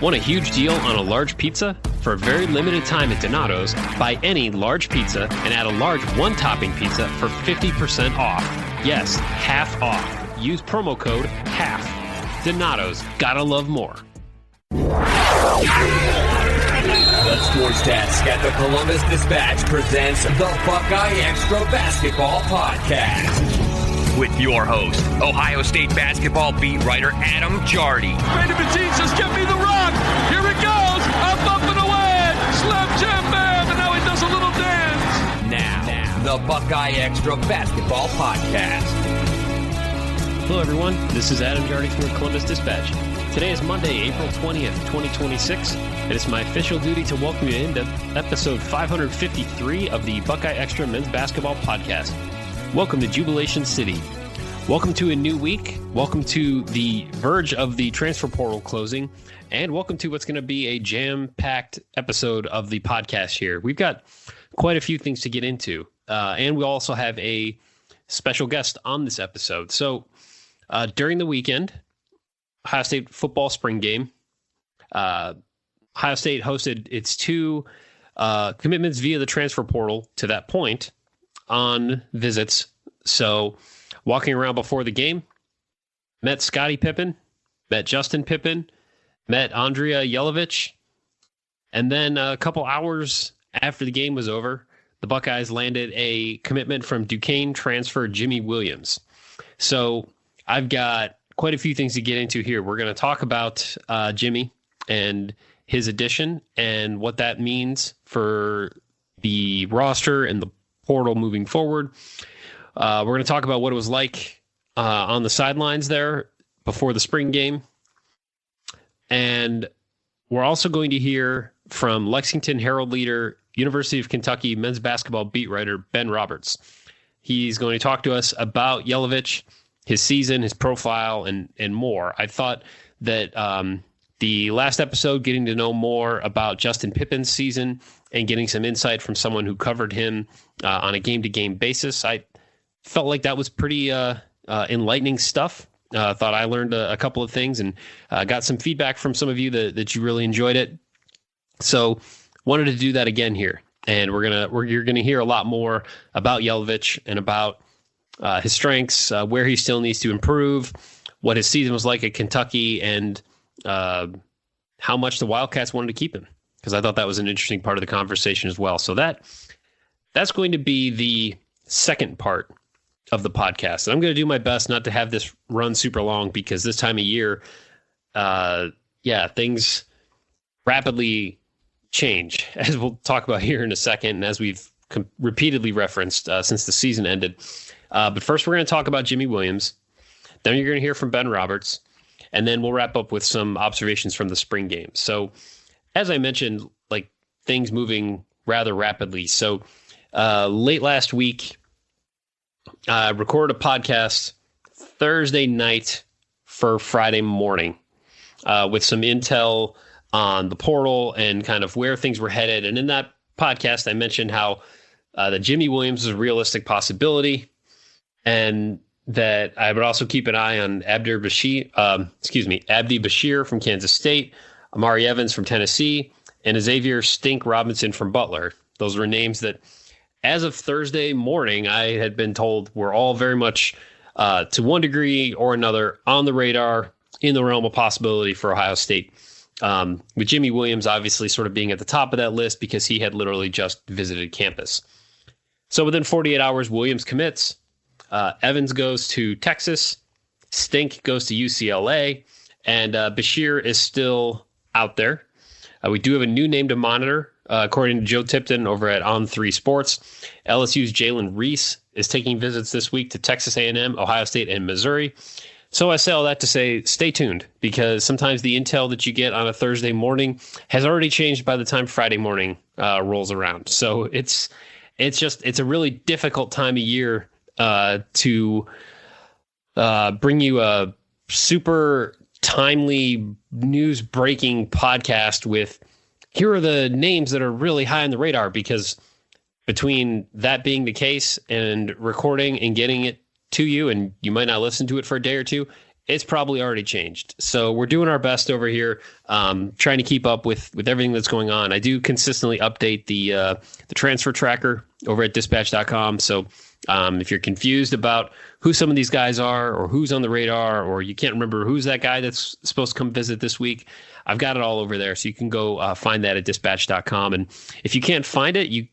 Want a huge deal on a large pizza? For a very limited time at Donato's, buy any large pizza and add a large one-topping pizza for 50% off. Yes, half off. Use promo code HALF. Donato's, gotta love more. The Sports Desk at the Columbus Dispatch presents the BuckeyeXtra Basketball Podcast. With your host, Ohio State basketball beat writer Adam Jardy. Brandon Matisse says, "Give me the rock." Here it goes. Up and away. Slam jam bam. And now he does a little dance. Now, the BuckeyeXtra Basketball Podcast. Hello, everyone. This is Adam Jardy from the Columbus Dispatch. Today is Monday, April 20th, 2026, and it's my official duty to welcome you into episode 553 of the BuckeyeXtra Men's Basketball Podcast. Welcome to Jubilation City. Welcome to a new week. Welcome to the verge of the transfer portal closing. And welcome to what's going to be a jam-packed episode of the podcast here. We've got quite a few things to get into. And we also have a special guest on this episode. So during the weekend, Ohio State football spring game, Ohio State hosted its two commitments via the transfer portal to that point on visits. So walking around before the game, met Scottie Pippen, met Justin Pippen, met Andrija Jelavic, and then a couple hours after the game was over, the Buckeyes landed a commitment from Duquesne transfer Jimmie Williams. So I've got quite a few things to get into here. We're going to talk about Jimmie and his addition and what that means for the roster and the portal moving forward. We're going to talk about what it was like on the sidelines there before the spring game. And we're also going to hear from Lexington Herald leader, University of Kentucky men's basketball beat writer Ben Roberts. He's going to talk to us about Jelavic, his season, his profile, and more. I thought that the last episode, getting to know more about Justin Pippen's season and getting some insight from someone who covered him on a game-to-game basis, I felt like that was pretty enlightening stuff. Thought I learned a couple of things and got some feedback from some of you that you really enjoyed it. So wanted to do that again here. And you're gonna hear a lot more about Jelavic and about his strengths, where he still needs to improve, what his season was like at Kentucky, and how much the Wildcats wanted to keep him, because I thought that was an interesting part of the conversation as well. So that's going to be the second part of the podcast. And I'm going to do my best not to have this run super long, because this time of year, things rapidly change, as we'll talk about here in a second, and as we've repeatedly referenced since the season ended. But first, we're going to talk about Jimmie Williams. Then you're going to hear from Ben Roberts. And then we'll wrap up with some observations from the spring game. So as I mentioned, like, things moving rather rapidly. So late last week, I recorded a podcast Thursday night for Friday morning with some intel on the portal and kind of where things were headed. And in that podcast, I mentioned how that Jimmie Williams is a realistic possibility, and that I would also keep an eye on Abdi Bashir from Kansas State, Amari Evans from Tennessee, and Xavier Stink Robinson from Butler. Those were names that, as of Thursday morning, I had been told were all very much, to one degree or another, on the radar, in the realm of possibility for Ohio State. With Jimmie Williams obviously sort of being at the top of that list because he had literally just visited campus. So within 48 hours, Williams commits. Evans goes to Texas, Stink goes to UCLA, and Bashir is still out there. We do have a new name to monitor, according to Joe Tipton over at On3 Sports. LSU's Jalen Reese is taking visits this week to Texas A&M, Ohio State, and Missouri. So I say all that to say, stay tuned, because sometimes the intel that you get on a Thursday morning has already changed by the time Friday morning rolls around. So it's a really difficult time of year to bring you a super timely news breaking podcast with, here are the names that are really high on the radar, because between that being the case and recording and getting it to you, and you might not listen to it for a day or two, it's probably already changed. So we're doing our best over here, trying to keep up with everything that's going on. I do consistently update the transfer tracker over at dispatch.com. So if you're confused about who some of these guys are or who's on the radar, or you can't remember who's that guy that's supposed to come visit this week, I've got it all over there. So you can go find that at dispatch.com. And if you can't find it,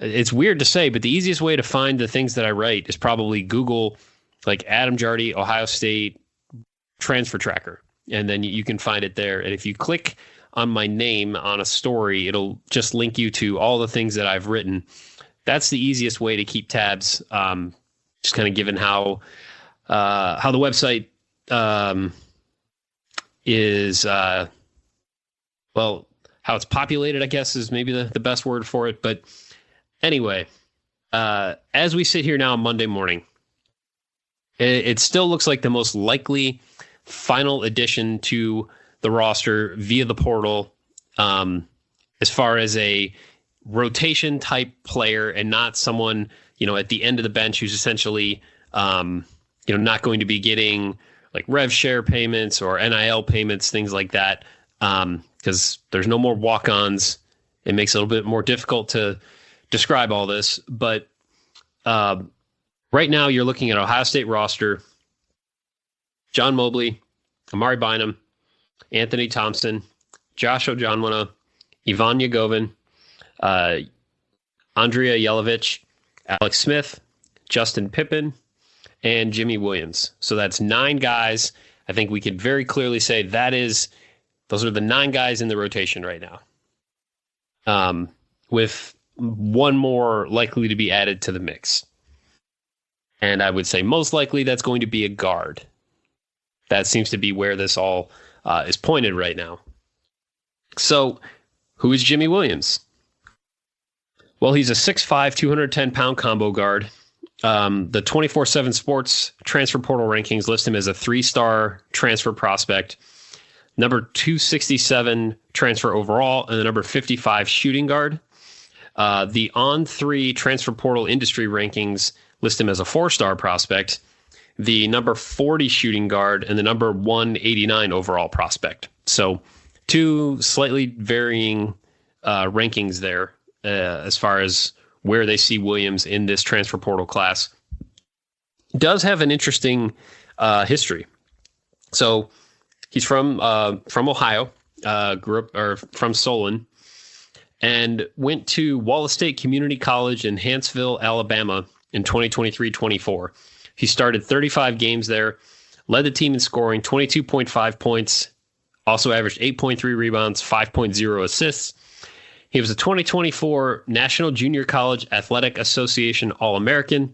it's weird to say, but the easiest way to find the things that I write is probably Google like Adam Jardy, Ohio State transfer tracker. And then you can find it there. And if you click on my name on a story, it'll just link you to all the things that I've written. That's the easiest way to keep tabs. Just kind of given how the website is, how it's populated, I guess is maybe the best word for it. But anyway, as we sit here now on Monday morning, it still looks like the most likely final addition to the roster via the portal, as far as a rotation type player and not someone, at the end of the bench who's essentially, not going to be getting like rev share payments or NIL payments, things like that. Because there's no more walk-ons. It makes it a little bit more difficult to describe all this. But right now you're looking at Ohio State roster: John Mobley, Amari Bynum, Anthony Thompson, Josh Ojonwuna, Ivan Yagovin, Andrija Jelavic, Alex Smith, Justin Pippen, and Jimmie Williams. So that's 9 guys. I think we could very clearly say those are the 9 guys in the rotation right now, with one more likely to be added to the mix. And I would say most likely that's going to be a guard. That seems to be where this all is pointed right now. So who is Jimmie Williams? Well, he's a 6'5", 210-pound combo guard. The 24/7 Sports transfer portal rankings list him as a 3-star transfer prospect, number 267 transfer overall, and the number 55 shooting guard. The On3 transfer portal industry rankings list him as a 4-star prospect, the number 40 shooting guard, and the number 189 overall prospect. So 2 slightly varying rankings there as far as where they see Williams in this transfer portal class. Does have an interesting history. So he's from Ohio, grew up or from Solon, and went to Wallace State Community College in Huntsville, Alabama in 2023-24. He started 35 games there, led the team in scoring, 22.5 points, also averaged 8.3 rebounds, 5.0 assists. He was a 2024 National Junior College Athletic Association All-American.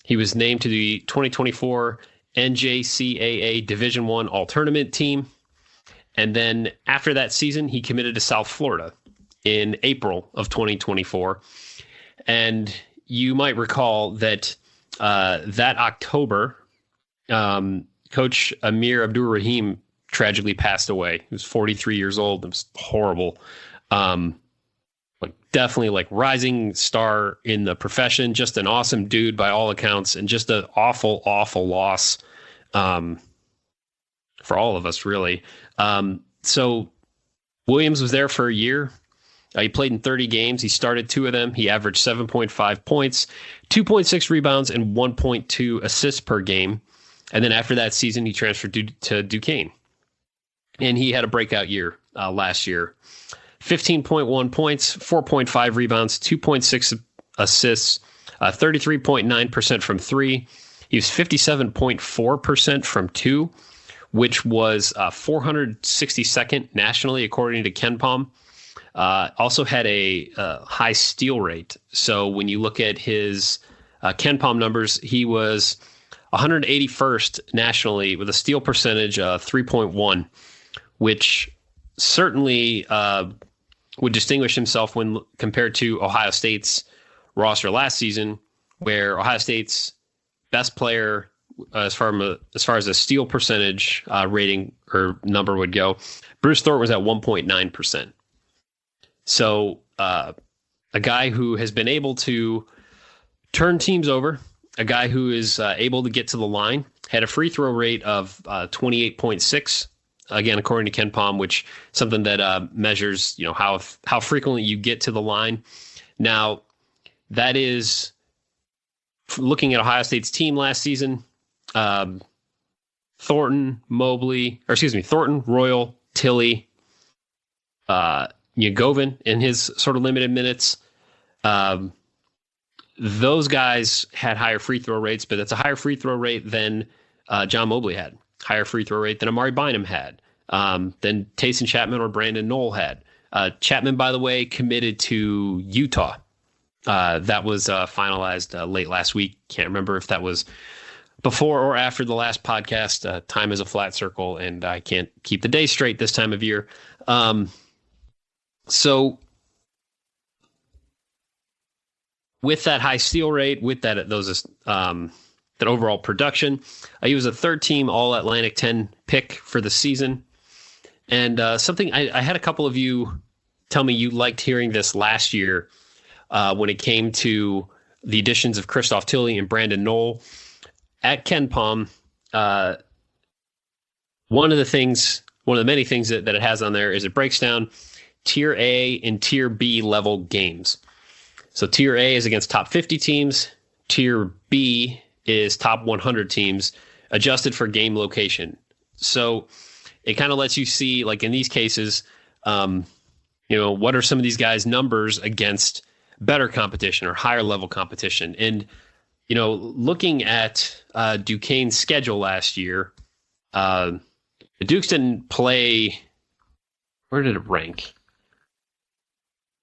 He was named to the 2024 NJCAA Division I All-Tournament team. And then after that season, he committed to South Florida in April of 2024. And you might recall that that October, Coach Amir Abdur-Rahim tragically passed away. He was 43 years old. It was horrible. Definitely rising star in the profession, just an awesome dude by all accounts, and just an awful, awful loss for all of us, really. So Williams was there for a year. He played in 30 games. He started 2 of them. He averaged 7.5 points, 2.6 rebounds, and 1.2 assists per game. And then after that season, he transferred to Duquesne. And he had a breakout year last year. 15.1 points, 4.5 rebounds, 2.6 assists, 33.9% from 3. He was 57.4% from 2, which was 462nd nationally, according to KenPom. Also had a high steal rate. So when you look at his KenPom numbers, he was 181st nationally with a steal percentage of 3.1, which certainly would distinguish himself when compared to Ohio State's roster last season, where Ohio State's best player, as far as a steal percentage rating or number would go, Bruce Thornton was at 1.9%. So a guy who has been able to turn teams over, a guy who is able to get to the line, had a free throw rate of 28.6. Again, according to Ken Pom, which something that measures, how frequently you get to the line. Now, that is looking at Ohio State's team last season. Thornton, Royal, Tilly, Yagovin in his sort of limited minutes. Those guys had higher free throw rates, but that's a higher free throw rate than John Mobley had. Higher free throw rate than Amari Bynum had, than Tayson Chapman or Brandon Knoll had. Chapman, by the way, committed to Utah. That was finalized late last week. Can't remember if that was before or after the last podcast. Time is a flat circle, and I can't keep the day straight this time of year. So with that high steal rate, with that that overall production, he was a third-team All-Atlantic 10 pick for the season. And something I had a couple of you tell me you liked hearing this last year when it came to the additions of Christoph Tilly and Brandon Knoll. At Ken Pom, one of the many things that it has on there is it breaks down Tier A and Tier B level games. So Tier A is against top 50 teams. Tier B is top 100 teams, adjusted for game location. So it kind of lets you see, like in these cases, what are some of these guys' numbers against better competition or higher level competition. And, looking at Duquesne's schedule last year, the Dukes didn't play. Where did it rank?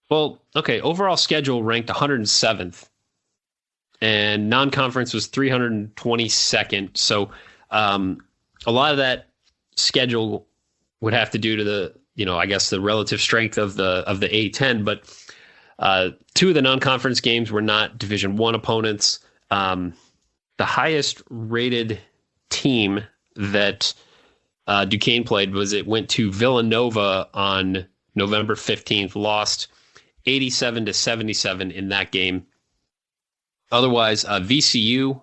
Well, okay, overall schedule ranked 107th, and non-conference was 322nd. So a lot of that schedule would have to do to the, the relative strength of the A10. But two of the non-conference games were not Division I opponents. The highest rated team that Duquesne played it went to Villanova on November 15th, lost 87-77 in that game. Otherwise, VCU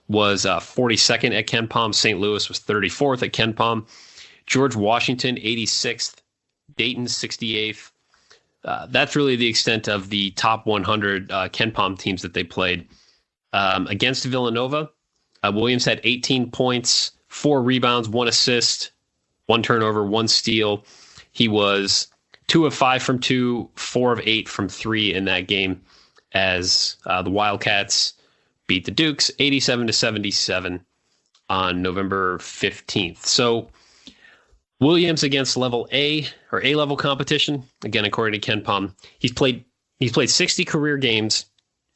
was 42nd at Ken Pom. St. Louis was 34th at Ken Pom. George Washington, 86th. Dayton, 68th. That's really the extent of the top 100 Ken Pom teams that they played. Against Villanova, Williams had 18 points, 4 rebounds, 1 assist, 1 turnover, 1 steal. He was 2 of 5 from 2, 4 of 8 from 3 in that game as the Wildcats beat the Dukes 87-77 on November 15th. So Williams against level A or A level competition, again, according to Ken Pom, he's played 60 career games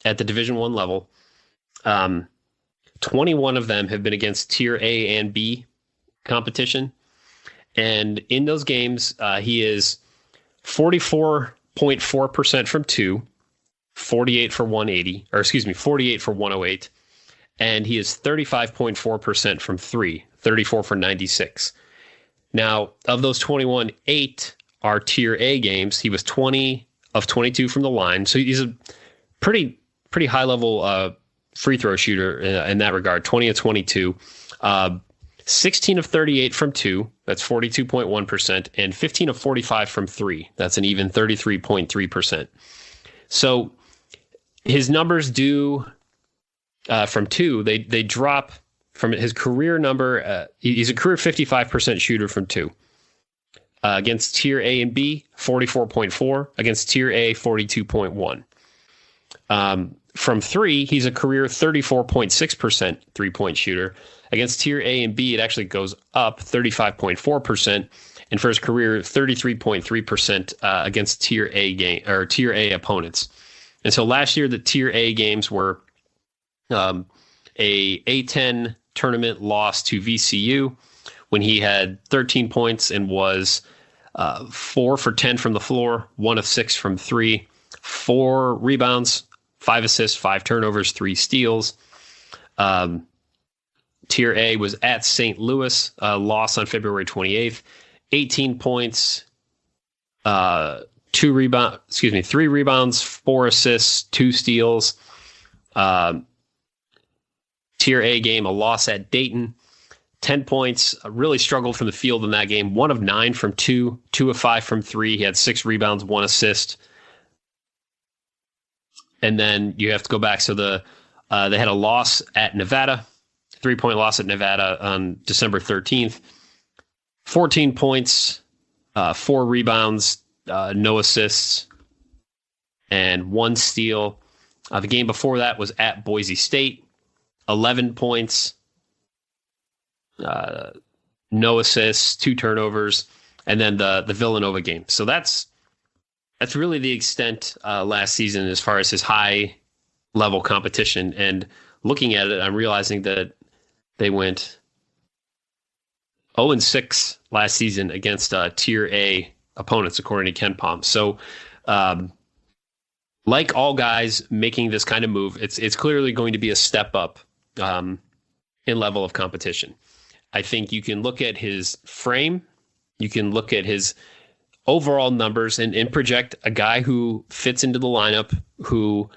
at the Division I level. 21 of them have been against Tier A and B competition. And in those games, he is 44.4% from 2, 48 for 108. And he is 35.4% from 3, 34 for 96. Now, of those 21, 8 are Tier A games. He was 20 of 22 from the line. So he's a pretty high level free throw shooter in that regard, 20 of 22. 16 of 38 from 2, that's 42.1%, and 15 of 45 from 3, that's an even 33.3%. So his numbers do from 2, they drop from his career number. He's a career 55% shooter from 2. Against Tier A and B, 44.4. Against Tier A, 42.1. From 3, he's a career 34.6% three-point shooter. Against Tier A and B, it actually goes up 35.4%, and for his career, 33.3% against Tier A opponents. And so last year, the Tier A games were a A10 tournament loss to VCU when he had 13 points and was 4 for 10 from the floor, 1 of 6 from 3, 4 rebounds, 5 assists, 5 turnovers, 3 steals. Tier A was at St. Louis, loss on February 28th, 18 points, 3 rebounds, 4 assists, 2 steals. Tier A game, a loss at Dayton. 10 points, really struggled from the field in that game. 1 of 9 from 2, 2 of 5 from 3. He had 6 rebounds, 1 assist. And then you have to go back. So they had a loss at Nevada, 3-point loss at Nevada on December 13th. 14 points, 4 rebounds, no assists, and 1 steal. The game before that was at Boise State, 11 points, no assists, 2 turnovers, and then the Villanova game. So that's really the extent last season as far as his high level competition. And looking at it, I'm realizing that they went 0-6 last season against Tier A opponents, according to Ken Palm. So, like all guys making this kind of move, it's clearly going to be a step up in level of competition. I think you can look at his frame, you can look at his overall numbers and project a guy who fits into the lineup, who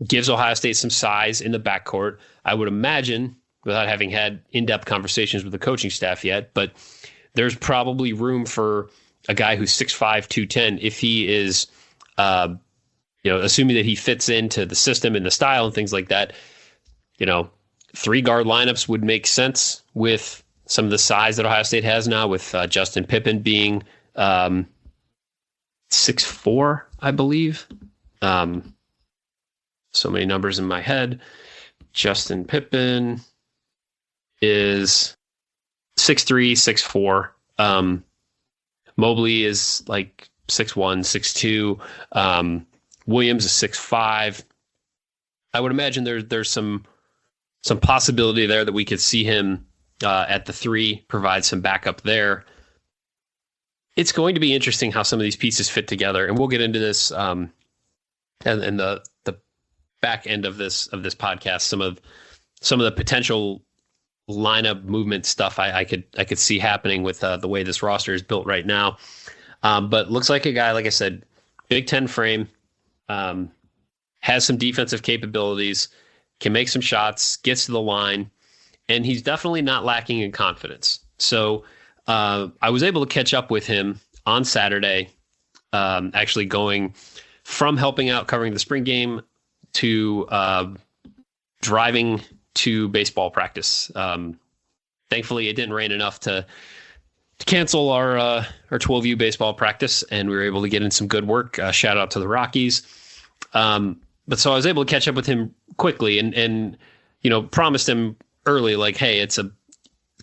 gives Ohio State some size in the backcourt. I would imagine, without having had in-depth conversations with the coaching staff yet, but there's probably room for a guy who's 6'5", 210 if he is, assuming that he fits into the system and the style and things like that. 3 guard lineups would make sense with some of the size that Ohio State has now, with Justin Pippen being 6'4", I believe. So many numbers in my head. Justin Pippen is 6'3", 6'4". Mobley is like 6'1", 6'2". Williams is 6'5". I would imagine there's some possibility there that we could see him at the 3, provide some backup there. It's going to be interesting how some of these pieces fit together, and we'll get into this and the back end of this podcast. Some of the potential lineup movement stuff I could see happening with the way this roster is built right now. But looks like a guy, like I said, Big Ten frame, has some defensive capabilities, can make some shots, gets to the line, and he's definitely not lacking in confidence. So I was able to catch up with him on Saturday, actually going from helping out covering the spring game to driving to baseball practice. Thankfully, it didn't rain enough to cancel our 12U baseball practice, and we were able to get in some good work. Shout out to the Rockies. But so I was able to catch up with him quickly and promised him early, like, hey, it's a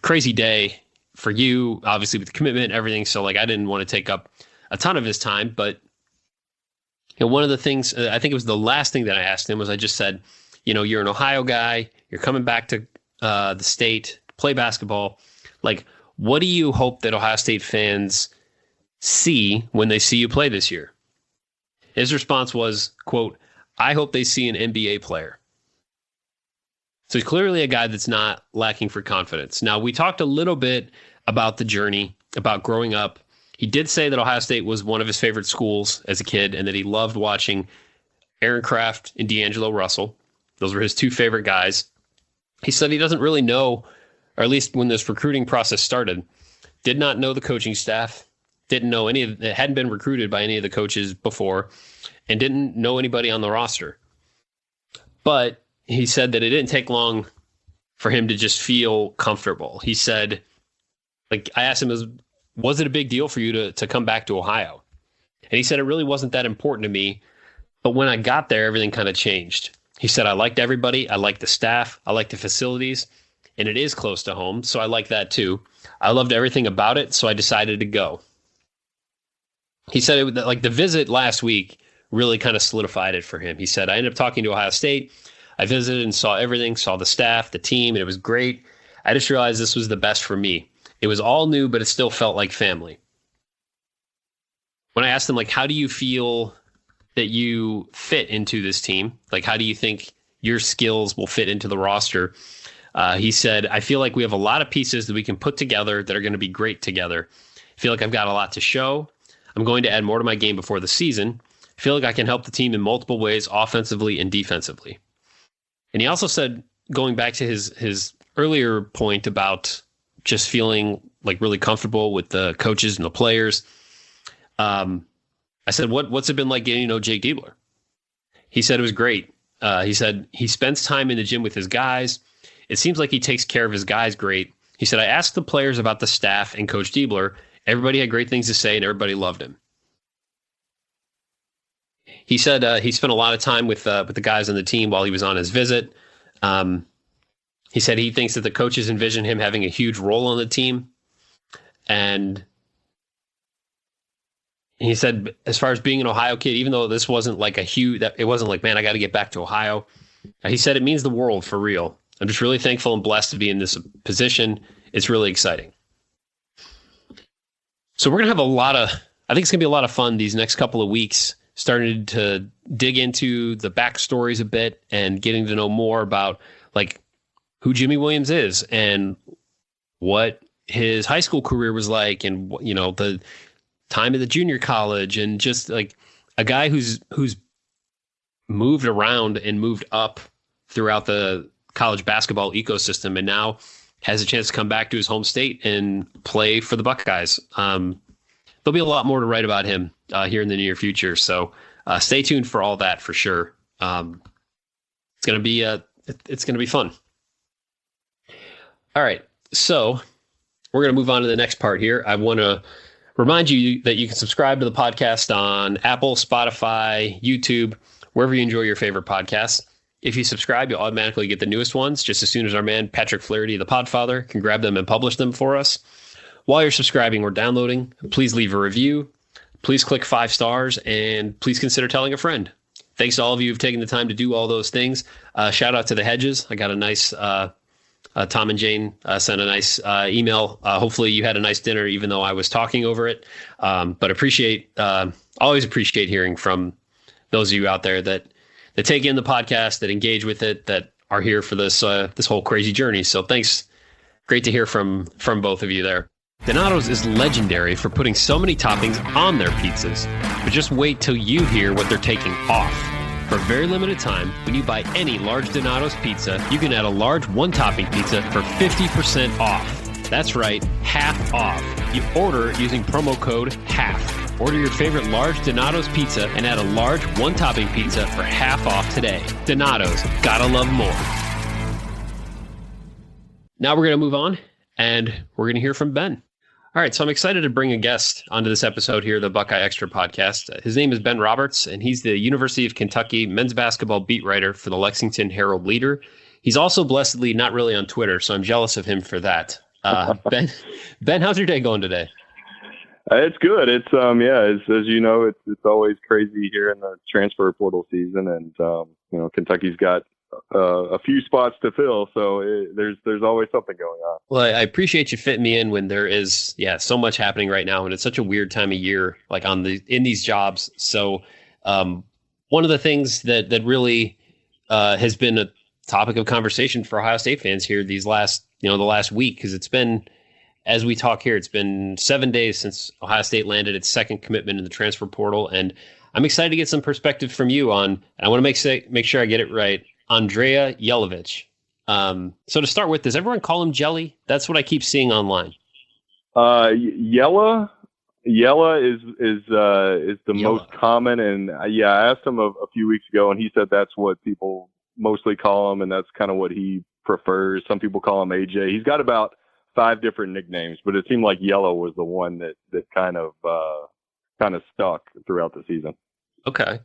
crazy day for you, obviously with the commitment and everything. So like, I didn't want to take up a ton of his time, but one of the things, I think it was the last thing that I asked him, was I just said, you're an Ohio guy, you're coming back to the state to play basketball. Like, what do you hope that Ohio State fans see when they see you play this year? His response was, quote, I hope they see an NBA player. So he's clearly a guy that's not lacking for confidence. Now, we talked a little bit about the journey, about growing up. He did say that Ohio State was one of his favorite schools as a kid, and that he loved watching Aaron Kraft and D'Angelo Russell. Those were his 2 favorite guys. He said he doesn't really know, or at least when this recruiting process started, did not know the coaching staff, didn't know hadn't been recruited by any of the coaches before, and didn't know anybody on the roster. But he said that it didn't take long for him to just feel comfortable. He said, like, I asked him, was it a big deal for you to come back to Ohio? And he said, it really wasn't that important to me. But when I got there, everything kind of changed. He said, I liked everybody. I liked the staff. I liked the facilities. And it is close to home, so I like that too. I loved everything about it, so I decided to go. He said like the visit last week really kind of solidified it for him. He said, I ended up talking to Ohio State. I visited and saw everything, saw the staff, the team, and it was great. I just realized this was the best for me. It was all new, but it still felt like family. When I asked him, like, how do you feel that you fit into this team? Like, how do you think your skills will fit into the roster? He said, I feel like we have a lot of pieces that we can put together that are going to be great together. I feel like I've got a lot to show. I'm going to add more to my game before the season. I feel like I can help the team in multiple ways, offensively and defensively. And he also said, going back to his earlier point about just feeling like really comfortable with the coaches and the players. I said, what's it been like getting to know Jake Diebler? He said it was great. He said he spends time in the gym with his guys. It seems like he takes care of his guys great. He said, I asked the players about the staff and Coach Diebler. Everybody had great things to say, and everybody loved him. He said he spent a lot of time with the guys on the team while he was on his visit. He said he thinks that the coaches envision him having a huge role on the team. And he said, as far as being an Ohio kid, even though this wasn't like it wasn't like, man, I got to get back to Ohio. He said it means the world for real. I'm just really thankful and blessed to be in this position. It's really exciting. So we're going to have I think it's going to be a lot of fun these next couple of weeks, starting to dig into the backstories a bit and getting to know more about like who Jimmie Williams is and what his high school career was like, and the time at the junior college, and just like a guy who's moved around and moved up throughout the college basketball ecosystem, and now has a chance to come back to his home state and play for the Buckeyes. There'll be a lot more to write about him here in the near future. So stay tuned for all that for sure. It's going to be fun. All right. So we're going to move on to the next part here. I want to remind you that you can subscribe to the podcast on Apple, Spotify, YouTube, wherever you enjoy your favorite podcasts. If you subscribe, you'll automatically get the newest ones just as soon as our man Patrick Flaherty, the Podfather, can grab them and publish them for us. While you're subscribing or downloading, please leave a review. Please click 5 stars, and please consider telling a friend. Thanks to all of you who've taken the time to do all those things. Shout out to the Hedges. I got a nice Tom and Jane sent a nice email. Hopefully you had a nice dinner, even though I was talking over it. But always appreciate hearing from those of you out there that take in the podcast, that engage with it, that are here for this whole crazy journey. So thanks. Great to hear from both of you there. Donato's is legendary for putting so many toppings on their pizzas, but just wait till you hear what they're taking off. For a very limited time, when you buy any large Donato's pizza, you can add a large one-topping pizza for 50% off. That's right, half off. You order using promo code HALF. Order your favorite large Donato's pizza and add a large one-topping pizza for half off today. Donato's, gotta love more. Now we're going to move on, and we're going to hear from Ben. All right, so I'm excited to bring a guest onto this episode here, the BuckeyeXtra podcast. His name is Ben Roberts, and he's the University of Kentucky men's basketball beat writer for the Lexington Herald-Leader. He's also blessedly not really on Twitter, so I'm jealous of him for that. Ben, how's your day going today? It's good. It's as you know, it's always crazy here in the transfer portal season, and Kentucky's got a few spots to fill, so there's always something going on. Well, I appreciate you fitting me in when there is so much happening right now, and it's such a weird time of year, like in these jobs. So one of the things that really has been a topic of conversation for Ohio State fans here the last week, because it's been, as we talk here, it's been 7 days since Ohio State landed its second commitment in the transfer portal, and I'm excited to get some perspective from you on, and I want to make sure I get it right, Andrija Jelavic. So to start with, does everyone call him Jelly? That's what I keep seeing online. Yella is the most common, and I asked him a few weeks ago, and he said that's what people mostly call him, and that's kind of what he prefers. Some people call him AJ. He's got about 5 different nicknames, but it seemed like Yellow was the one that kind of stuck throughout the season. Okay.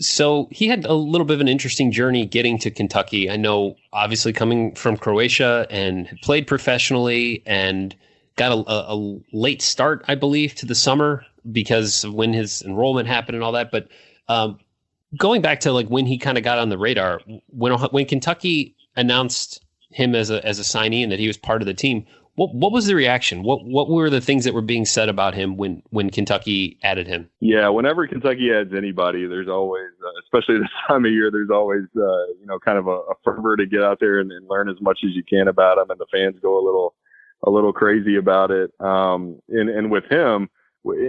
So he had a little bit of an interesting journey getting to Kentucky. I know, obviously, coming from Croatia, and had played professionally and got a late start, I believe, to the summer because of when his enrollment happened and all that. But going back to like when he kind of got on the radar, when Kentucky announced him as a signee and that he was part of the team, what was the reaction? What were the things that were being said about him when Kentucky added him? Yeah, whenever Kentucky adds anybody, there's always, especially this time of year, there's always kind of a fervor to get out there and learn as much as you can about him, and the fans go a little crazy about it. And with him,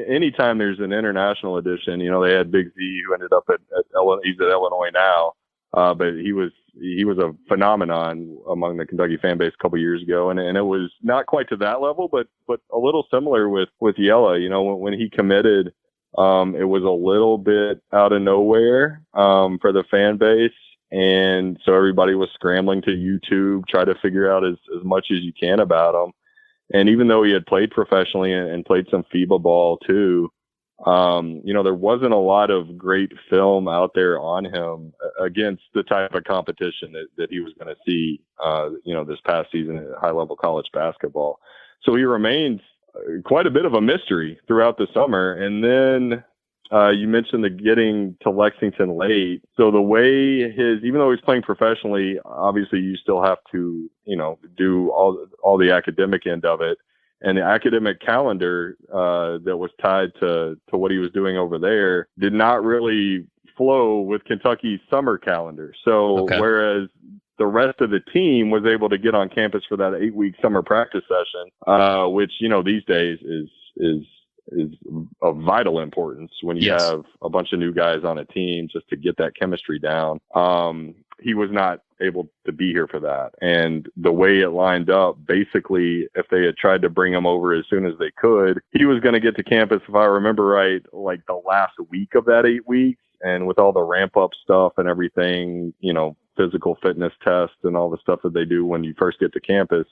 anytime there's an international edition, they had Big Z, who ended up at he's at Illinois now. But he was a phenomenon among the Kentucky fan base a couple years ago, and it was not quite to that level, but a little similar with Jela. You know, when he committed, it was a little bit out of nowhere for the fan base, and so everybody was scrambling to YouTube, try to figure out as much as you can about him. And even though he had played professionally and played some FIBA ball too, you know, there wasn't a lot of great film out there on him against the type of competition that he was going to see, you know, this past season at high level college basketball. So he remains quite a bit of a mystery throughout the summer. And then you mentioned the getting to Lexington late. So the way even though he's playing professionally, obviously you still have to, you know, do all the academic end of it. And the academic calendar that was tied to what he was doing over there did not really flow with Kentucky's summer calendar. So whereas the rest of the team was able to get on campus for that 8-week summer practice session, which, you know, these days is of vital importance when you have a bunch of new guys on a team just to get that chemistry down. He was not able to be here for that. And the way it lined up, basically, if they had tried to bring him over as soon as they could, he was going to get to campus, if I remember right, like the last week of that 8 weeks. And with all the ramp up stuff and everything, you know, physical fitness tests and all the stuff that they do when you first get to campus,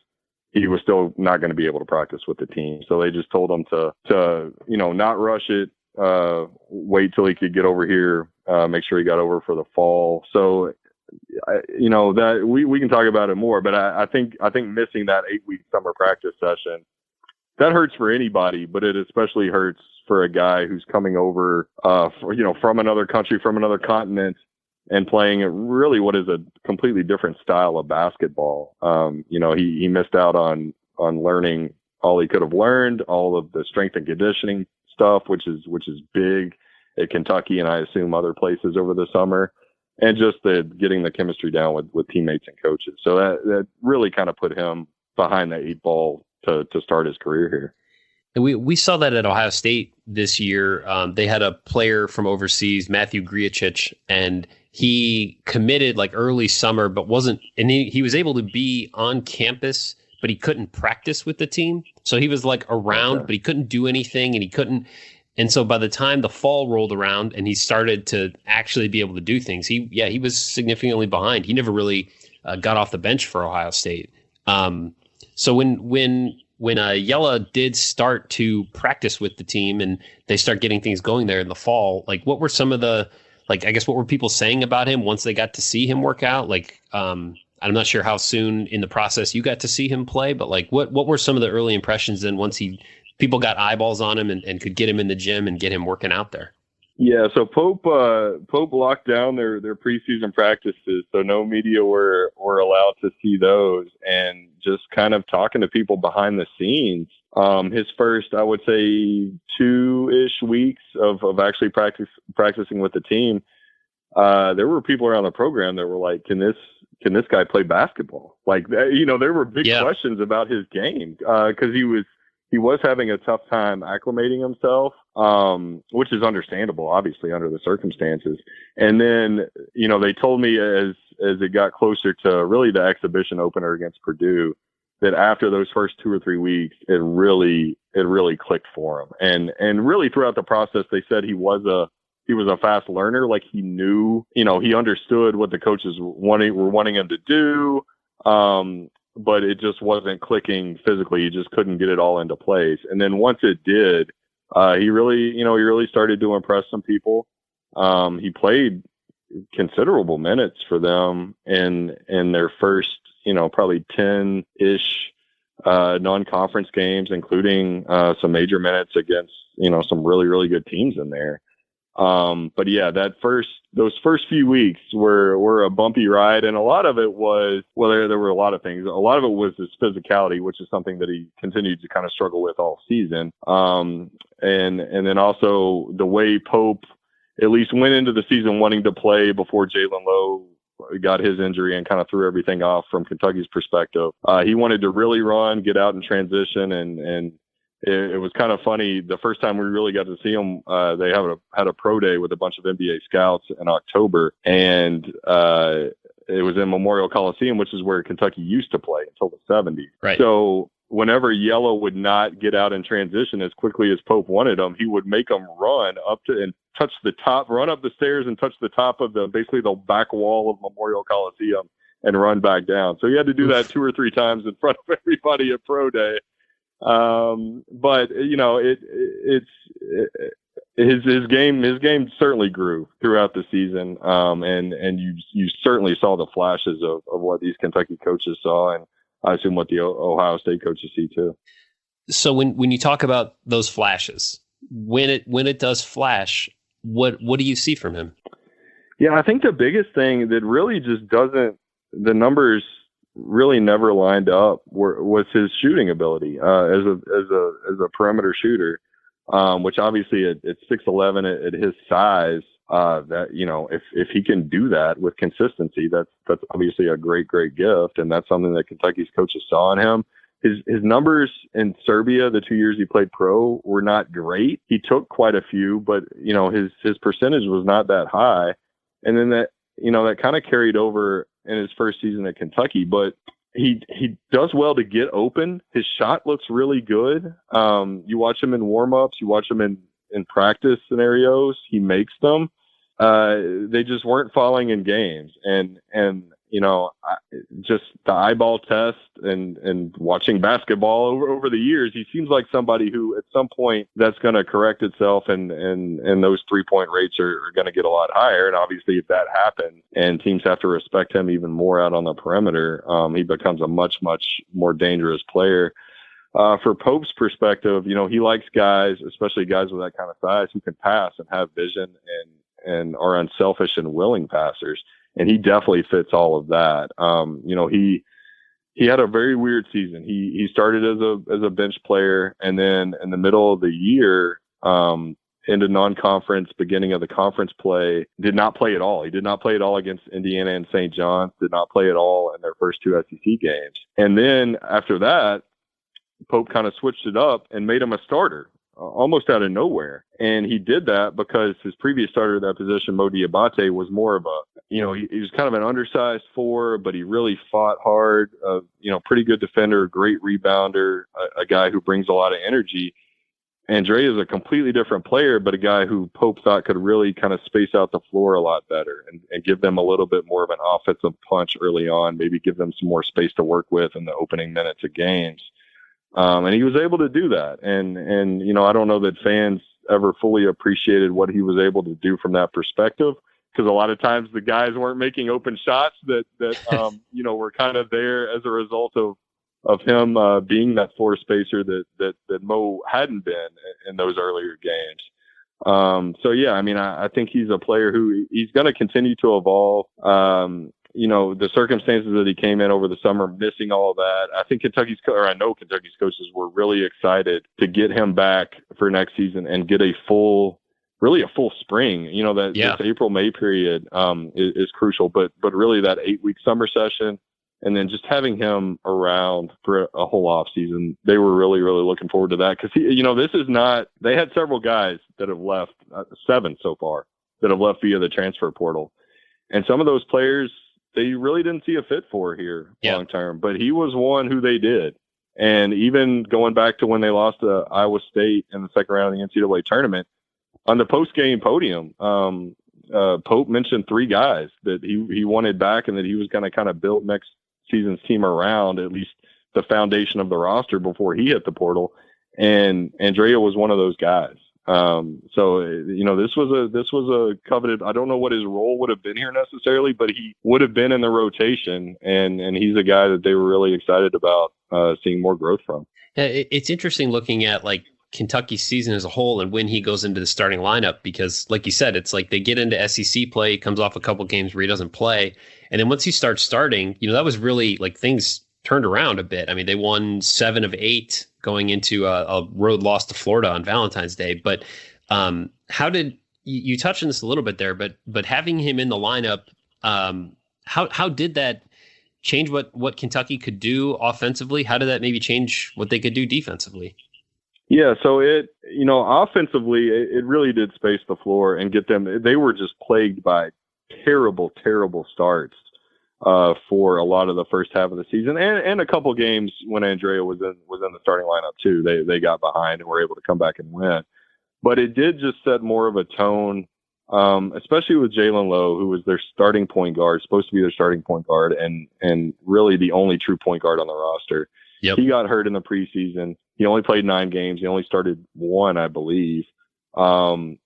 he was still not going to be able to practice with the team. So they just told him to, you know, not rush it, wait till he could get over here, make sure he got over for the fall. So, you know, that we can talk about it more, but I think missing that 8-week summer practice session, that hurts for anybody, but it especially hurts for a guy who's coming over, from another country, from another continent, and playing really what is a completely different style of basketball. You know, he missed out on learning all he could have learned, all of the strength and conditioning stuff, which is big at Kentucky and I assume other places over the summer. And just getting the chemistry down with teammates and coaches. So that really kind of put him behind the 8 ball to start his career here. And we saw that at Ohio State this year. They had a player from overseas, Matthew Griachich, and he committed like early summer, but he was able to be on campus, but he couldn't practice with the team. So he was like around, but he couldn't do anything, and he couldn't. And so by the time the fall rolled around and he started to actually be able to do things, he was significantly behind. He never really got off the bench for Ohio State. So when Jela did start to practice with the team and they start getting things going there in the fall, like what were some of the, like, I guess what were people saying about him once they got to see him work out? Like, I'm not sure how soon in the process you got to see him play, but like what were some of the early impressions then once people got eyeballs on him and could get him in the gym and get him working out there? Yeah, so Pope locked down their preseason practices, so no media were allowed to see those, and just kind of talking to people behind the scenes. His first, I would say, 2-ish weeks of actually practicing with the team, there were people around the program that were like, can this guy play basketball? Like, you know, there were big questions about his game because he was having a tough time acclimating himself, which is understandable, obviously, under the circumstances. And then, you know, they told me as it got closer to really the exhibition opener against Purdue, that after those first 2 or 3 weeks, it really clicked for him. And really throughout the process, they said he was a fast learner. Like he knew, you know, he understood what the coaches were wanting him to do. But it just wasn't clicking physically. He just couldn't get it all into place. And then once it did, he really started to impress some people. He played considerable minutes for them in their first, you know, probably 10-ish non-conference games, including some major minutes against, you know, some really, really good teams in there. But yeah, those first few weeks were a bumpy ride. And a lot of it was, well, there were a lot of things. A lot of it was his physicality, which is something that he continued to kind of struggle with all season. And then also the way Pope at least went into the season wanting to play before Jalen Lowe got his injury and kind of threw everything off from Kentucky's perspective. He wanted to really run, get out in transition and it was kind of funny. The first time we really got to see him, they had a pro day with a bunch of NBA scouts in October, and it was in Memorial Coliseum, which is where Kentucky used to play until the 70s. Right. So whenever Yellow would not get out in transition as quickly as Pope wanted him, he would make him run up to and touch the top, run up the stairs and touch the top of basically the back wall of Memorial Coliseum and run back down. So he had to do that 2 or 3 times in front of everybody at pro day. But his game certainly grew throughout the season. And you certainly saw the flashes of what these Kentucky coaches saw, and I assume what the Ohio State coaches see too. So when you talk about those flashes, when it does flash, what do you see from him? Yeah, I think the biggest thing that really just the numbers really never lined up was his shooting ability as a perimeter shooter, which obviously at 6'11" at his size, that if he can do that with consistency, that's obviously a great gift, and that's something that Kentucky's coaches saw in him. His numbers in Serbia, the 2 years he played pro, were not great. He took quite a few, but his percentage was not that high, and then that kind of carried over in his first season at Kentucky, but he does well to get open. His shot looks really good. You watch him in warm-ups, you watch him in practice scenarios, he makes them. They just weren't falling in games. And just the eyeball test and watching basketball over the years, he seems like somebody who at some point that's going to correct itself, and those 3-point rates are going to get a lot higher. And obviously if that happens and teams have to respect him even more out on the perimeter, he becomes a much, much more dangerous player. For Pope's perspective, he likes guys, especially guys with that kind of size, who can pass and have vision and are unselfish and willing passers. And he definitely fits all of that. He had a very weird season. He started as a bench player, and then in the middle of the year, into non-conference, beginning of the conference play, did not play at all. He did not play at all against Indiana and St. John's, did not play at all in their first 2 SEC games. And then after that, Pope kind of switched it up and made him a starter almost out of nowhere. And he did that because his previous starter at that position, Mo Diabate, was more of he was kind of an undersized 4, but he really fought hard, pretty good defender, great rebounder, a guy who brings a lot of energy. Andrija is a completely different player, but a guy who Pope thought could really kind of space out the floor a lot better and give them a little bit more of an offensive punch early on, maybe give them some more space to work with in the opening minutes of games. And he was able to do that. And I don't know that fans ever fully appreciated what he was able to do from that perspective, because a lot of times the guys weren't making open shots that were kind of there as a result of him being that floor spacer that Mo hadn't been in those earlier games. So yeah, I think he's a player who he's going to continue to evolve. The circumstances that he came in over the summer, missing all of that. I know Kentucky's coaches were really excited to get him back for next season and get a full spring. This April-May period is crucial, but really that 8-week summer session, and then just having him around for a whole off season, they were really, really looking forward to that. Because they had several guys that have left, 7 so far, that have left via the transfer portal, and some of those players they really didn't see a fit for here long term, but he was one who they did. And even going back to when they lost to Iowa State in the second round of the NCAA tournament, on the post-game podium, Pope mentioned 3 guys that he wanted back and that he was going to kind of build next season's team around, at least the foundation of the roster before he hit the portal. And Andrija was one of those guys. So this was a coveted, I don't know what his role would have been here necessarily, but he would have been in the rotation, and he's a guy that they were really excited about seeing more growth from. It's interesting looking at like Kentucky's season as a whole and when he goes into the starting lineup, because like you said, it's like they get into SEC play, he comes off a couple games where he doesn't play. And then once he starts starting, that was really like things turned around a bit. I mean, they won 7 of 8 going into a road loss to Florida on Valentine's Day. But how did you touch on this a little bit there? But having him in the lineup, how did that change what Kentucky could do offensively? How did that maybe change what they could do defensively? Yeah, so offensively, it really did space the floor and get them. They were just plagued by terrible, terrible starts for a lot of the first half of the season, and a couple games when Andrija was in the starting lineup too. They got behind and were able to come back and win. But it did just set more of a tone, especially with Jalen Lowe, who was their starting point guard, supposed to be their starting point guard, and really the only true point guard on the roster. Yep. He got hurt in the preseason. He only played 9 games. He only started 1, I believe, and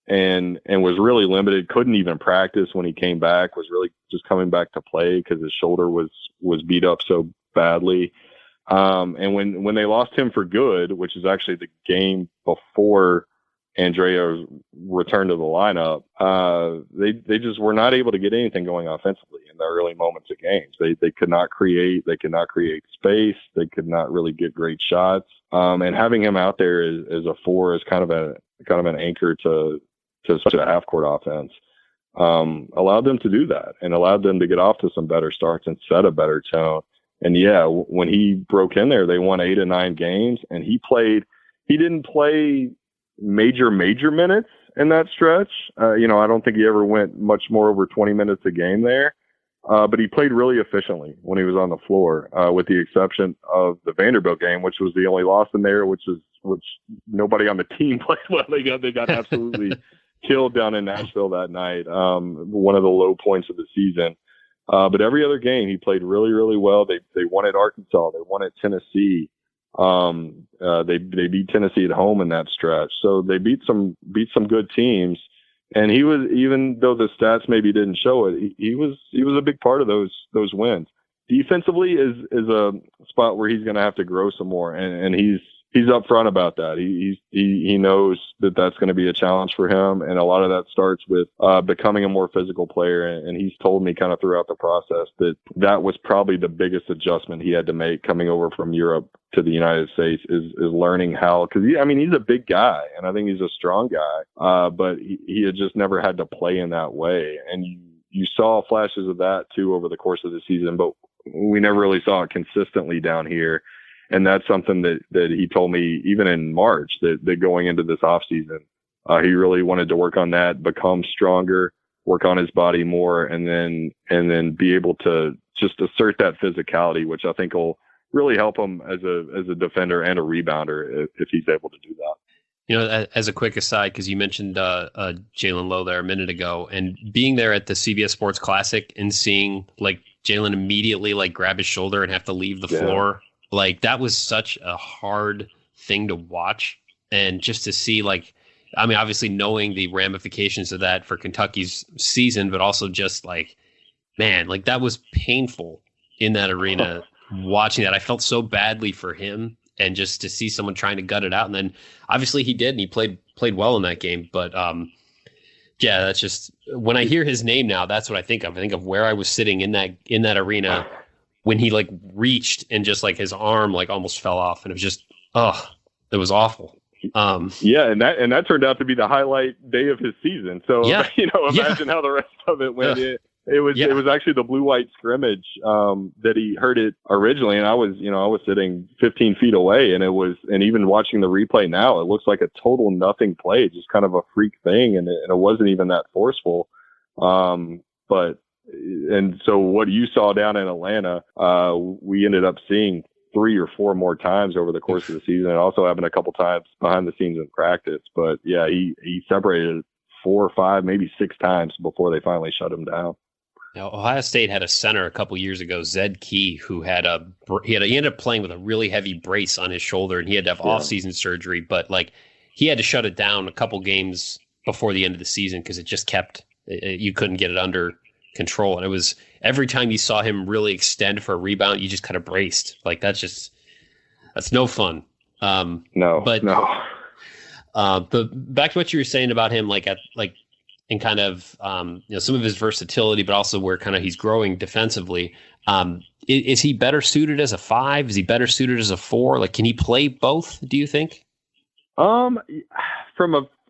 was really limited. Couldn't even practice when he came back. Was really just coming back to play because his shoulder was beat up so badly. And when they lost him for good, which is actually the game before Andrija returned to the lineup, they just were not able to get anything going offensively in the early moments of games. They could not create. They could not create space. They could not really get great shots. And having him out there as a 4 is kind of an anchor to such a half court offense. Allowed them to do that and allowed them to get off to some better starts and set a better tone. And yeah, when he broke in there, they won 8 of 9 games, and he didn't play major minutes in that stretch. I don't think he ever went much more over 20 minutes a game there. But he played really efficiently when he was on the floor, with the exception of the Vanderbilt game, which was the only loss in there, which nobody on the team played well. They got absolutely killed down in Nashville that night. One of the low points of the season. But every other game he played really, really well. They won at Arkansas. They won at Tennessee. They beat Tennessee at home in that stretch. So they beat some good teams. And he was, even though the stats maybe didn't show it, he was a big part of those wins. Defensively is a spot where he's going to have to grow some more, and he's upfront about that. He knows that that's going to be a challenge for him, and a lot of that starts with becoming a more physical player. And he's told me kind of throughout the process that was probably the biggest adjustment he had to make coming over from Europe to the United States is learning how, because he's a big guy, and I think he's a strong guy, but he had just never had to play in that way. And you saw flashes of that too over the course of the season, but we never really saw it consistently down here. And that's something that he told me even in March, that going into this off season, he really wanted to work on that, become stronger, work on his body more, and then be able to just assert that physicality, which I think will really help him as a defender and a rebounder if he's able to do that. As a quick aside, because you mentioned Jalen Lowe there a minute ago, and being there at the CBS Sports Classic and seeing like Jalen immediately like grab his shoulder and have to leave the floor, like that was such a hard thing to watch. And just to see, like, obviously knowing the ramifications of that for Kentucky's season, but also just like, man, like that was painful in that arena. Watching that, I felt so badly for him, and just to see someone trying to gut it out. And then obviously he did, and he played well in that game. But that's just, when I hear his name now, that's what I think of. I think of where I was sitting in that arena when he like reached and just like his arm like almost fell off, and it was just, it was awful. And that turned out to be the highlight day of his season. So imagine how the rest of it went. It was actually the blue-white scrimmage that he hurt it originally, and I was sitting 15 feet away, and even watching the replay now, it looks like a total nothing play, just kind of a freak thing, and it wasn't even that forceful. And so what you saw down in Atlanta, we ended up seeing 3 or 4 more times over the course of the season. It also happened a couple times behind the scenes in practice, but yeah, he separated 4 or 5, maybe 6 times before they finally shut him down. Now, Ohio State had a center a couple years ago, Zed Key, who he ended up playing with a really heavy brace on his shoulder, and he had to have off-season surgery, but like he had to shut it down a couple games before the end of the season because it just you couldn't get it under control. And it was every time you saw him really extend for a rebound, you just kind of braced. Like that's no fun. No. But back to what you were saying about him, and kind of some of his versatility, but also where kind of he's growing defensively. Is he better suited as a 5? Is he better suited as a 4? Like, can he play both, do you think?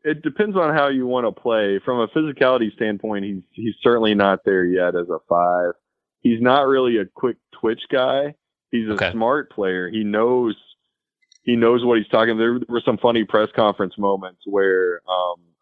It depends on how you want to play. From a physicality standpoint, he's certainly not there yet as a 5. He's not really a quick twitch guy. He's a smart player. He knows he knows what he's talking. There were some funny press conference moments where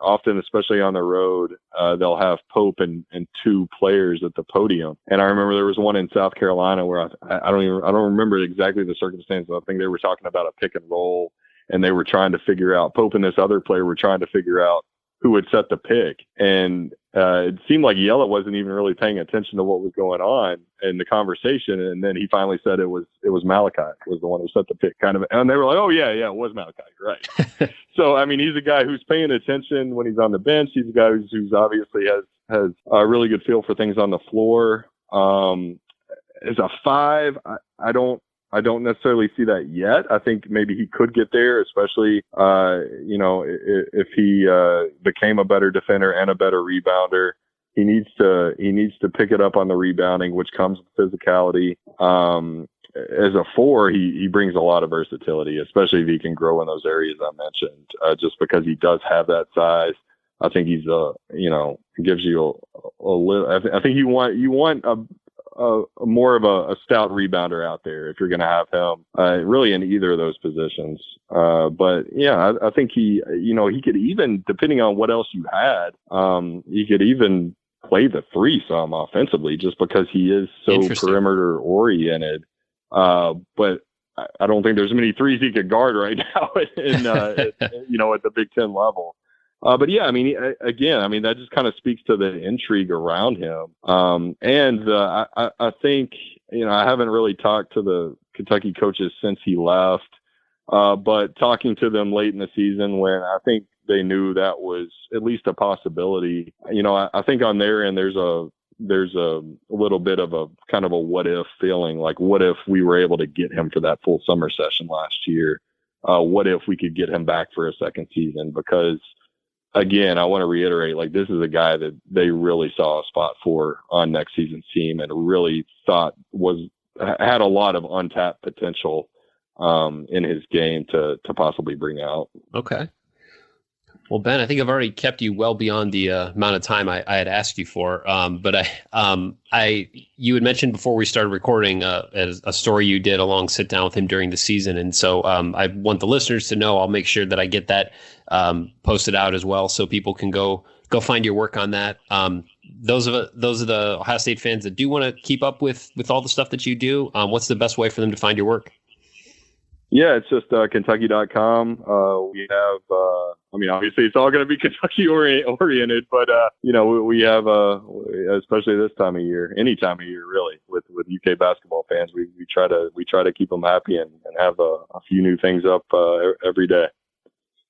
often, especially on the road, they'll have Pope and two players at the podium. And I remember there was one in South Carolina where I don't remember exactly the circumstances. I think they were talking about a pick and roll, and they were trying to figure out, Pope and this other player were trying to figure out who would set the pick. And it seemed like Yella wasn't even really paying attention to what was going on in the conversation. And then he finally said it was Malachi was the one who set the pick, kind of. And they were like, oh, yeah, it was Malachi. You're right. So, I mean, he's a guy who's paying attention when he's on the bench. He's a guy who's obviously has a really good feel for things on the floor. As a 5, I don't necessarily see that yet. I think maybe he could get there, especially, if he became a better defender and a better rebounder. He needs to pick it up on the rebounding, which comes with physicality. As a 4, he brings a lot of versatility, especially if he can grow in those areas I mentioned, just because he does have that size. I think he's gives you a little, I think you want a more of a stout rebounder out there if you're going to have him really in either of those positions. But yeah, I think he could even, depending on what else you had, he could even play the 3 some offensively, just because he is so perimeter oriented. But I don't think there's many 3s he could guard right now at the Big Ten level. But yeah, I mean, that just kind of speaks to the intrigue around him. I think, I haven't really talked to the Kentucky coaches since he left, but talking to them late in the season when I think they knew that was at least a possibility. I think on their end, there's a little bit of a kind of a what if feeling, like what if we were able to get him for that full summer session last year? What if we could get him back for a second season? Because again, I want to reiterate, like, this is a guy that they really saw a spot for on next season's team and really thought had a lot of untapped potential in his game to possibly bring out. Okay. Well, Ben, I think I've already kept you well beyond the amount of time I had asked you for. But you had mentioned before we started recording as a story you did a long sit down with him during the season, and so I want the listeners to know. I'll make sure that I get that posted out as well, so people can go find your work on that. Those are the Ohio State fans that do want to keep up with all the stuff that you do. What's the best way for them to find your work? Yeah, it's just Kentucky.com. We have, obviously it's all going to be Kentucky oriented, but, we have, especially this time of year, any time of year, really, with UK basketball fans, we try to keep them happy and have a few new things up every day.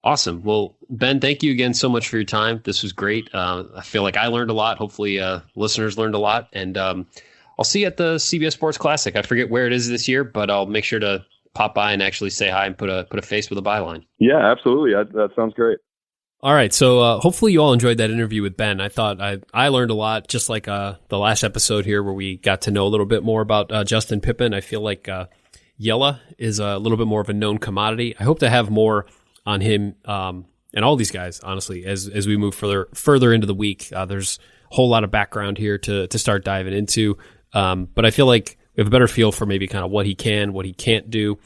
Awesome. Well, Ben, thank you again so much for your time. This was great. I feel like I learned a lot. Hopefully listeners learned a lot. And I'll see you at the CBS Sports Classic. I forget where it is this year, but I'll make sure to pop by and actually say hi and put a face with a byline. Yeah, absolutely. That sounds great. All right. So hopefully you all enjoyed that interview with Ben. I thought I learned a lot, just like the last episode here where we got to know a little bit more about Justin Pippen. I feel like Yella is a little bit more of a known commodity. I hope to have more on him and all these guys, honestly, as we move further into the week. There's a whole lot of background here to start diving into. But I feel like we have a better feel for maybe kind of what he can, what he can't do.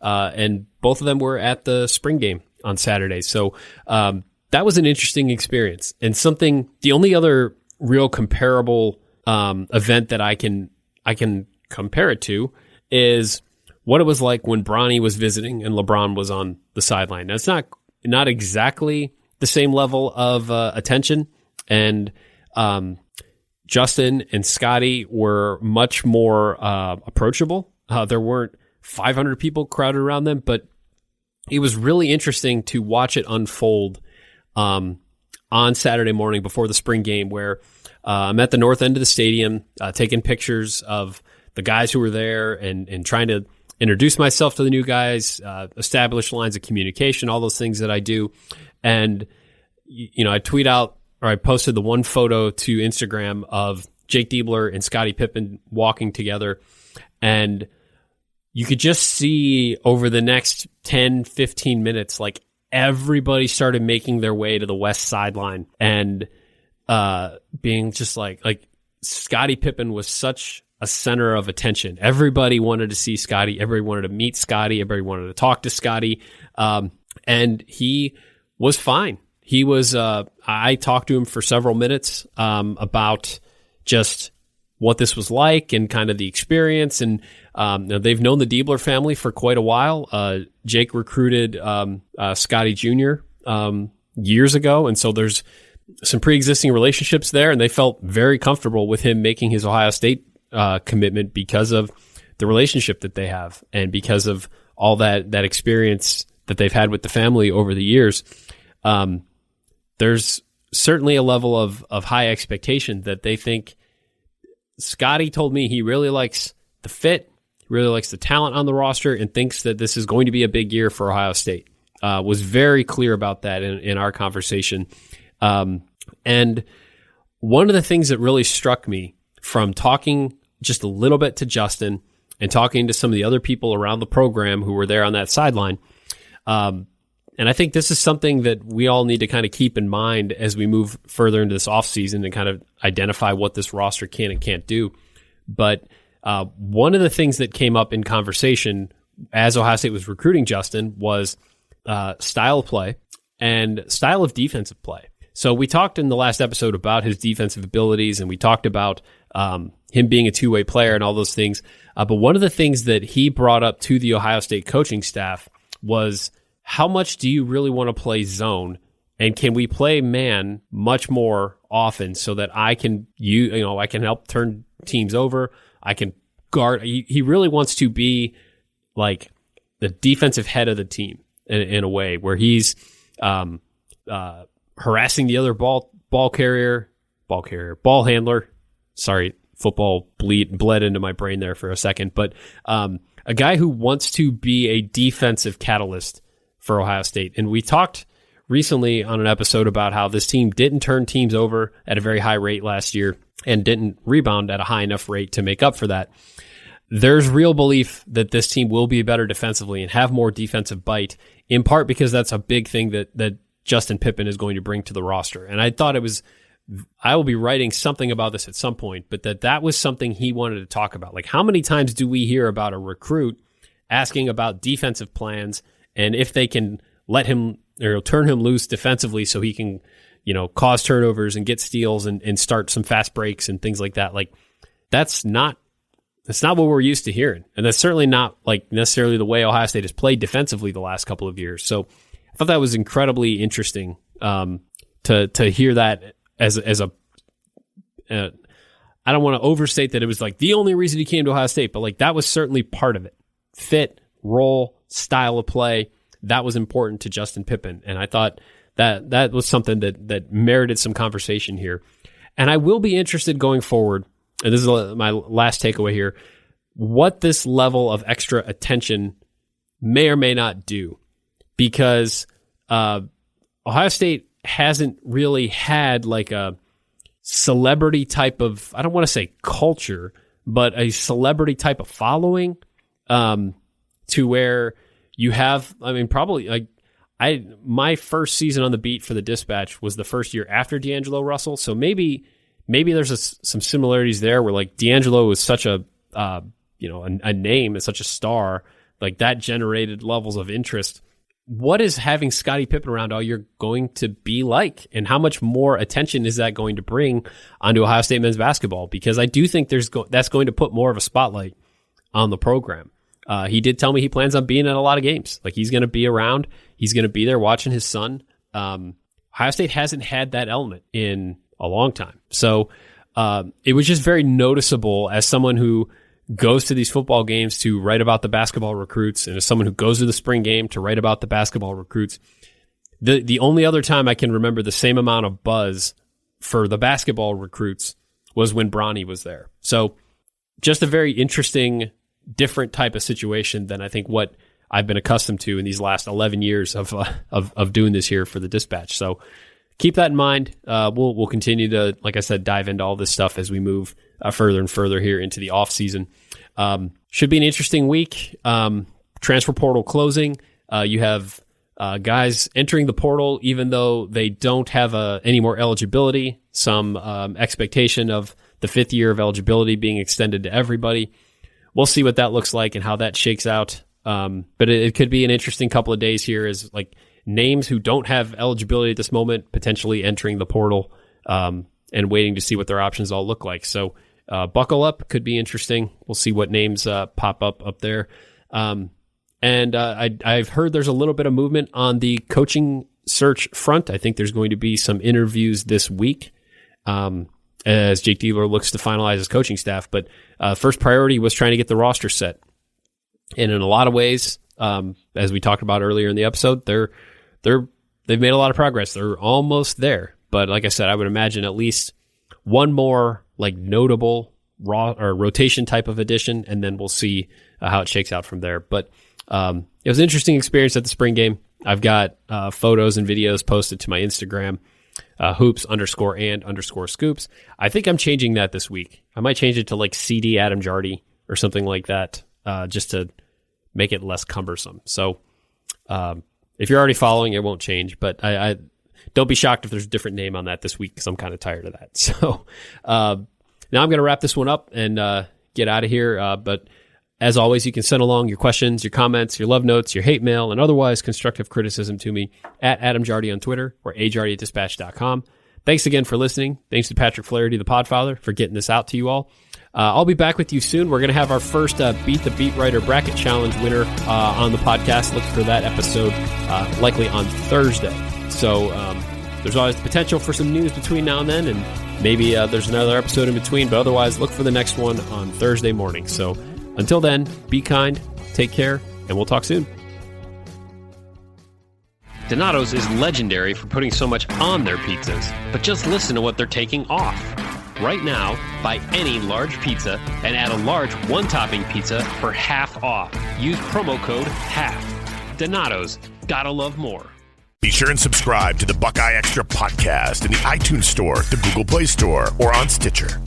And both of them were at the spring game on Saturday. So that was an interesting experience. And the only other real comparable event that I can compare it to is what it was like when Bronny was visiting and LeBron was on the sideline. Now, it's not exactly the same level of attention. And Justin and Scotty were much more approachable. There weren't 500 people crowded around them, but it was really interesting to watch it unfold on Saturday morning before the spring game, where I'm at the north end of the stadium taking pictures of the guys who were there and trying to introduce myself to the new guys, establish lines of communication, all those things that I do. And, I tweet out, or I posted the one photo to Instagram of Jake Diebler and Scottie Pippen walking together. And you could just see over the next 10, 15 minutes, like everybody started making their way to the west sideline and being just like Scottie Pippen was such a center of attention. Everybody wanted to see Scotty. Everybody wanted to meet Scotty. Everybody wanted to talk to Scotty. And he was fine. He was, I talked to him for several minutes, about just what this was like and kind of the experience. And, they've known the Diebler family for quite a while. Jake recruited, Scotty Jr., years ago. And so there's some pre-existing relationships there, and they felt very comfortable with him making his Ohio State commitment because of the relationship that they have and because of all that experience that they've had with the family over the years. There's certainly a level of high expectation that they think. Scotty told me he really likes the fit, really likes the talent on the roster, and thinks that this is going to be a big year for Ohio State. Was very clear about that in our conversation. And one of the things that really struck me from talking just a little bit to Justin and talking to some of the other people around the program who were there on that sideline, and I think this is something that we all need to kind of keep in mind as we move further into this offseason and kind of identify what this roster can and can't do. But one of the things that came up in conversation as Ohio State was recruiting Justin was style of play and style of defensive play. So we talked in the last episode about his defensive abilities, and we talked about him being a two-way player and all those things. But one of the things that he brought up to the Ohio State coaching staff was, how much do you really want to play zone? And can we play man much more often so that I can I can help turn teams over? I can guard. He really wants to be like the defensive head of the team in a way where he's harassing the other ball handler. Sorry, football bled into my brain there for a second. But a guy who wants to be a defensive catalyst for Ohio State. And we talked recently on an episode about how this team didn't turn teams over at a very high rate last year and didn't rebound at a high enough rate to make up for that. There's real belief that this team will be better defensively and have more defensive bite, in part because that's a big thing that Justin Pippen is going to bring to the roster. And I thought I will be writing something about this at some point, but that was something he wanted to talk about. Like, how many times do we hear about a recruit asking about defensive plans and if they can let him or turn him loose defensively so he can, cause turnovers and get steals and start some fast breaks and things like that. Like, that's not what we're used to hearing. And that's certainly not like necessarily the way Ohio State has played defensively the last couple of years. So I thought that was incredibly interesting to hear that as a I don't want to overstate that it was like the only reason he came to Ohio State, but like that was certainly part of it. Fit, role, style of play, that was important to Justin Pippen. And I thought that was something that merited some conversation here. And I will be interested going forward, and this is my last takeaway here, what this level of extra attention may or may not do. Because Ohio State hasn't really had like a celebrity type of, I don't want to say culture, but a celebrity type of following to where you have, probably like my first season on the beat for the Dispatch was the first year after D'Angelo Russell. So maybe there's some similarities there where like D'Angelo was such a name and such a star, like that generated levels of interest. What is having Scottie Pippen around all year going to be like? And how much more attention is that going to bring onto Ohio State men's basketball? Because I do think that's going to put more of a spotlight on the program. He did tell me he plans on being at a lot of games. Like, he's going to be around. He's going to be there watching his son. Ohio State hasn't had that element in a long time. So it was just very noticeable as someone who goes to these football games to write about the basketball recruits, and as someone who goes to the spring game to write about the basketball recruits. The only other time I can remember the same amount of buzz for the basketball recruits was when Bronny was there. So just a very interesting, different type of situation than I think what I've been accustomed to in these last 11 years of doing this here for the Dispatch. So keep that in mind. We'll continue to, like I said, dive into all this stuff as we move further and further here into the off season. Should be an interesting week. Transfer portal closing. You have guys entering the portal, even though they don't have any more eligibility. Some expectation of the 5th year of eligibility being extended to everybody. We'll see what that looks like and how that shakes out. But it could be an interesting couple of days here as like names who don't have eligibility at this moment potentially entering the portal and waiting to see what their options all look like. So buckle up, could be interesting. We'll see what names pop up there. And I've heard there's a little bit of movement on the coaching search front. I think there's going to be some interviews this week as Jake Diebler looks to finalize his coaching staff. But first priority was trying to get the roster set. And in a lot of ways, as we talked about earlier in the episode, they've made a lot of progress. They're almost there. But like I said, I would imagine at least one more like notable rotation type of addition, and then we'll see how it shakes out from there. But it was an interesting experience at the spring game. I've got photos and videos posted to my Instagram, hoops_and_scoops. I think I'm changing that this week. I might change it to like CD Adam Jardy or something like that, just to make it less cumbersome. So if you're already following, it won't change, but I don't be shocked if there's a different name on that this week because I'm kind of tired of that. So now I'm going to wrap this one up and get out of here. But as always, you can send along your questions, your comments, your love notes, your hate mail, and otherwise constructive criticism to me at Adam Jardy on Twitter or ajardy@dispatch.com. Thanks again for listening. Thanks to Patrick Flaherty, the Podfather, for getting this out to you all. I'll be back with you soon. We're going to have our first Beat the Beat Writer Bracket Challenge winner on the podcast. Look for that episode likely on Thursday. So there's always the potential for some news between now and then, and maybe there's another episode in between, but otherwise look for the next one on Thursday morning. So until then, be kind, take care, and we'll talk soon. Donato's is legendary for putting so much on their pizzas, but just listen to what they're taking off. Right now, buy any large pizza and add a large one-topping pizza for half off. Use promo code HALF. Donato's, gotta love more. Be sure and subscribe to the Buckeye Extra podcast in the iTunes Store, the Google Play Store, or on Stitcher.